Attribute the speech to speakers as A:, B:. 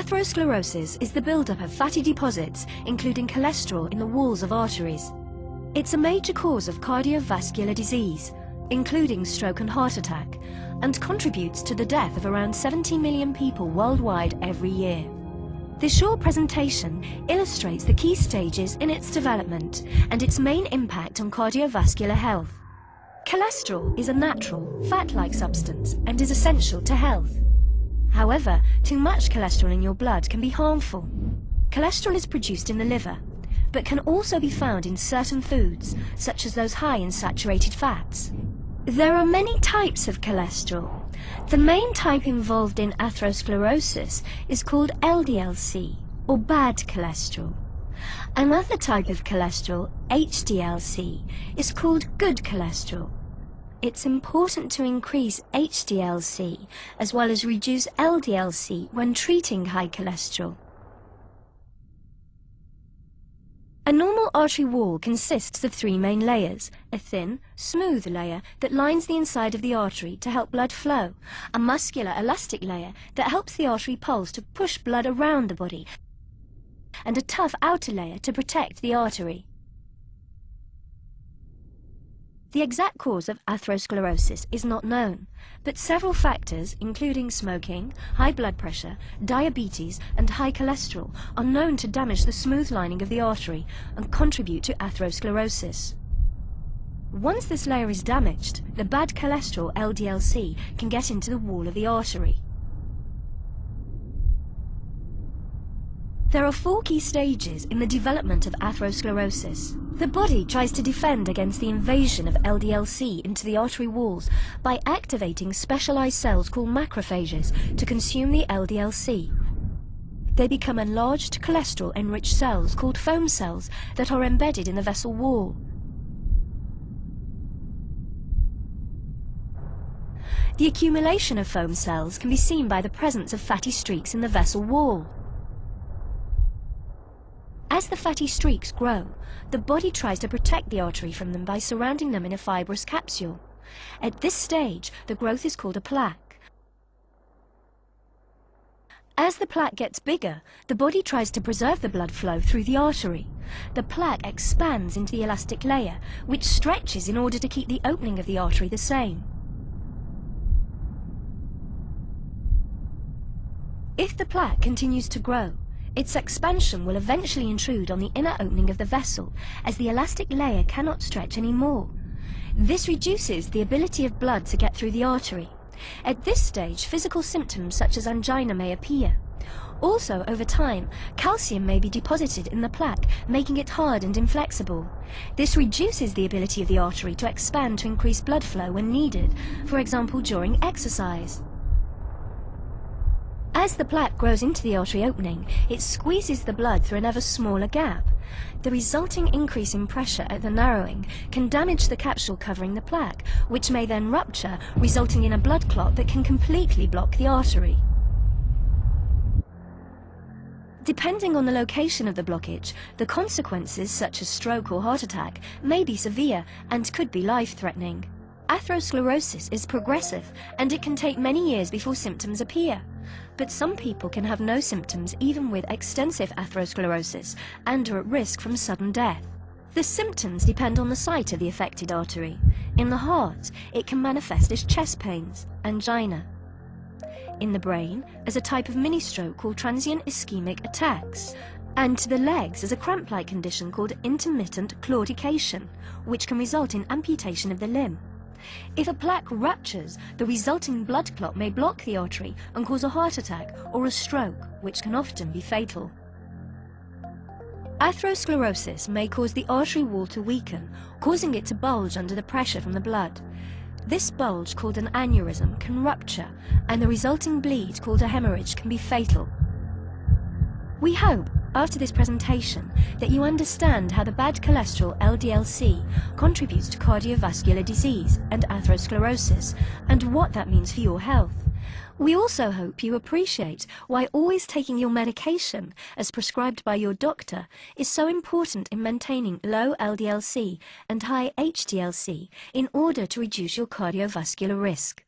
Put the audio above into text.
A: Atherosclerosis is the buildup of fatty deposits, including cholesterol, in the walls of arteries. It's a major cause of cardiovascular disease, including stroke and heart attack, and contributes to the death of around 70 million people worldwide every year. This short presentation illustrates the key stages in its development and its main impact on cardiovascular health. Cholesterol is a natural, fat-like substance and is essential to health. However, too much cholesterol in your blood can be harmful. Cholesterol is produced in the liver, but can also be found in certain foods, such as those high in saturated fats. There are many types of cholesterol. The main type involved in atherosclerosis is called LDL-C, or bad cholesterol. Another type of cholesterol, HDL-C, is called good cholesterol. It's important to increase HDL-C as well as reduce LDL-C when treating high cholesterol. A normal artery wall consists of three main layers: a thin, smooth layer that lines the inside of the artery to help blood flow, a muscular, elastic layer that helps the artery pulse to push blood around the body, and a tough outer layer to protect the artery. The exact cause of atherosclerosis is not known, but several factors, including smoking, high blood pressure, diabetes, and high cholesterol, are known to damage the smooth lining of the artery and contribute to atherosclerosis. Once this layer is damaged, the bad cholesterol, LDL-C, can get into the wall of the artery. There are four key stages in the development of atherosclerosis. The body tries to defend against the invasion of LDL-C into the artery walls by activating specialized cells called macrophages to consume the LDL-C. They become enlarged cholesterol-enriched cells called foam cells that are embedded in the vessel wall. The accumulation of foam cells can be seen by the presence of fatty streaks in the vessel wall. As the fatty streaks grow, the body tries to protect the artery from them by surrounding them in a fibrous capsule. At this stage, the growth is called a plaque. As the plaque gets bigger, the body tries to preserve the blood flow through the artery. The plaque expands into the elastic layer, which stretches in order to keep the opening of the artery the same. If the plaque continues to grow, its expansion will eventually intrude on the inner opening of the vessel, as the elastic layer cannot stretch anymore. This reduces the ability of blood to get through the artery. At this stage, physical symptoms such as angina may appear. Also, over time, calcium may be deposited in the plaque, making it hard and inflexible. This reduces the ability of the artery to expand to increase blood flow when needed, for example during exercise. As the plaque grows into the artery opening, it squeezes the blood through an ever smaller gap. The resulting increase in pressure at the narrowing can damage the capsule covering the plaque, which may then rupture, resulting in a blood clot that can completely block the artery. Depending on the location of the blockage, the consequences, such as stroke or heart attack, may be severe and could be life-threatening. Atherosclerosis is progressive, and it can take many years before symptoms appear. But some people can have no symptoms even with extensive atherosclerosis and are at risk from sudden death. The symptoms depend on the site of the affected artery. In the heart, it can manifest as chest pains, angina. In the brain, as a type of mini-stroke called transient ischemic attacks. And to the legs as a cramp-like condition called intermittent claudication, which can result in amputation of the limb. If a plaque ruptures, the resulting blood clot may block the artery and cause a heart attack or a stroke, which can often be fatal. Atherosclerosis may cause the artery wall to weaken, causing it to bulge under the pressure from the blood. This bulge, called an aneurysm, can rupture, and the resulting bleed, called a hemorrhage, can be fatal. We hope, after this presentation, that you understand how the bad cholesterol LDL-C contributes to cardiovascular disease and atherosclerosis, and what that means for your health. We also hope you appreciate why always taking your medication, as prescribed by your doctor, is so important in maintaining low LDL-C and high HDL-C in order to reduce your cardiovascular risk.